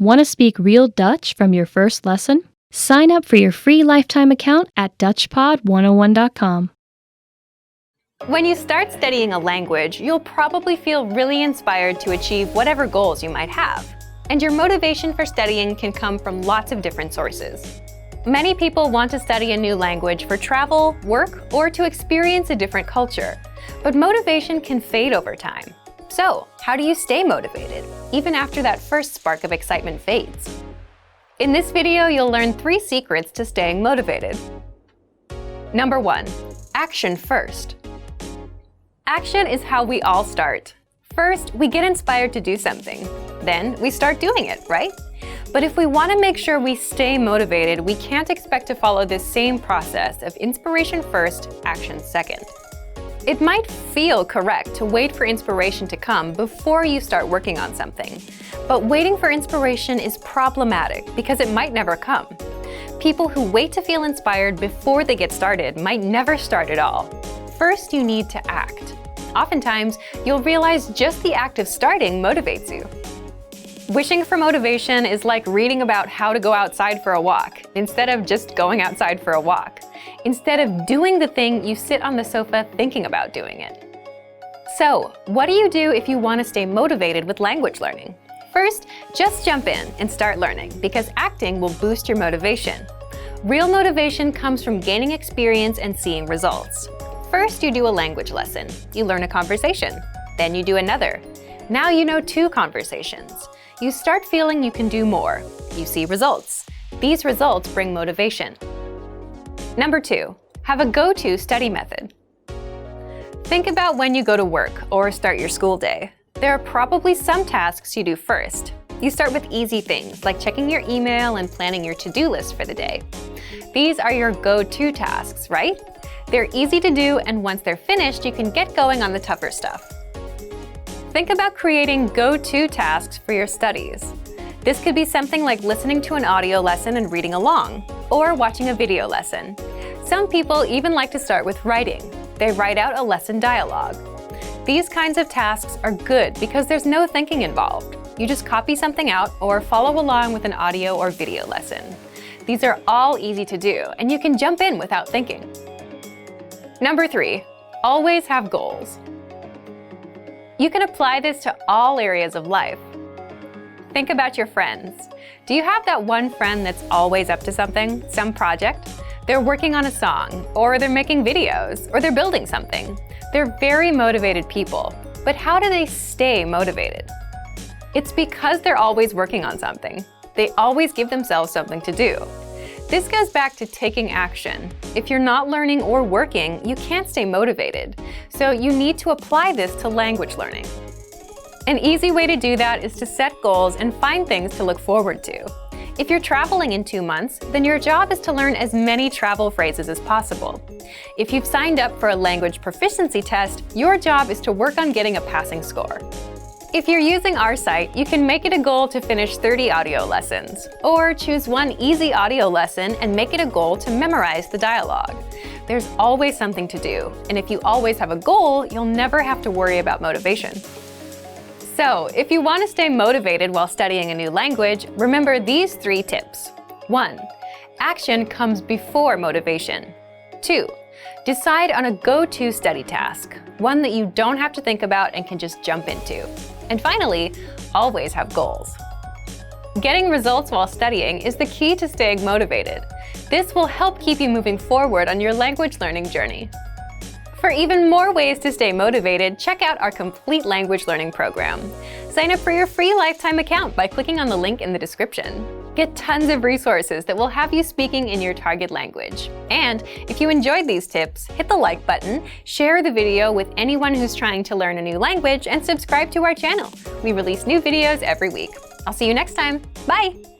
Want to speak real Dutch from your first lesson? Sign up for your free lifetime account at DutchPod101.com. When you start studying a language, you'll probably feel really inspired to achieve whatever goals you might have. And your motivation for studying can come from lots of different sources. Many people want to study a new language for travel, work, or to experience a different culture. But motivation can fade over time. So, how do you stay motivated, even after that first spark of excitement fades? In this video, you'll learn 3 secrets to staying motivated. Number 1. Action first. Action is how we all start. First, we get inspired to do something. Then, we start doing it, right? But if we want to make sure we stay motivated, we can't expect to follow this same process of inspiration first, action second. It might feel correct to wait for inspiration to come before you start working on something. But waiting for inspiration is problematic because it might never come. People who wait to feel inspired before they get started might never start at all. First, you need to act. Oftentimes, you'll realize just the act of starting motivates you. Wishing for motivation is like reading about how to go outside for a walk, instead of just going outside for a walk. Instead of doing the thing, you sit on the sofa thinking about doing it. So, what do you do if you want to stay motivated with language learning? First, just jump in and start learning, because acting will boost your motivation. Real motivation comes from gaining experience and seeing results. First, you do a language lesson. You learn a conversation. Then you do another. Now you know 2 conversations. You start feeling you can do more. You see results. These results bring motivation. Number 2, have a go-to study method. Think about when you go to work or start your school day. There are probably some tasks you do first. You start with easy things like checking your email and planning your to-do list for the day. These are your go-to tasks, right? They're easy to do, and once they're finished, you can get going on the tougher stuff. Think about creating go-to tasks for your studies. This could be something like listening to an audio lesson and reading along, or watching a video lesson. Some people even like to start with writing. They write out a lesson dialogue. These kinds of tasks are good because there's no thinking involved. You just copy something out or follow along with an audio or video lesson. These are all easy to do, and you can jump in without thinking. Number 3, always have goals. You can apply this to all areas of life. Think about your friends. Do you have that one friend that's always up to something, some project? They're working on a song, or they're making videos, or they're building something. They're very motivated people, but how do they stay motivated? It's because they're always working on something. They always give themselves something to do. This goes back to taking action. If you're not learning or working, you can't stay motivated. So you need to apply this to language learning. An easy way to do that is to set goals and find things to look forward to. If you're traveling in 2 months, then your job is to learn as many travel phrases as possible. If you've signed up for a language proficiency test, your job is to work on getting a passing score. If you're using our site, you can make it a goal to finish 30 audio lessons, or choose one easy audio lesson and make it a goal to memorize the dialogue. There's always something to do, and if you always have a goal, you'll never have to worry about motivation. So, if you want to stay motivated while studying a new language, remember these 3 tips. 1. Action comes before motivation. 2. Decide on a go-to study task, one that you don't have to think about and can just jump into. And finally, always have goals. Getting results while studying is the key to staying motivated. This will help keep you moving forward on your language learning journey. For even more ways to stay motivated, check out our complete language learning program. Sign up for your free lifetime account by clicking on the link in the description. Get tons of resources that will have you speaking in your target language. And if you enjoyed these tips, hit the like button, share the video with anyone who's trying to learn a new language, and subscribe to our channel. We release new videos every week. I'll see you next time. Bye!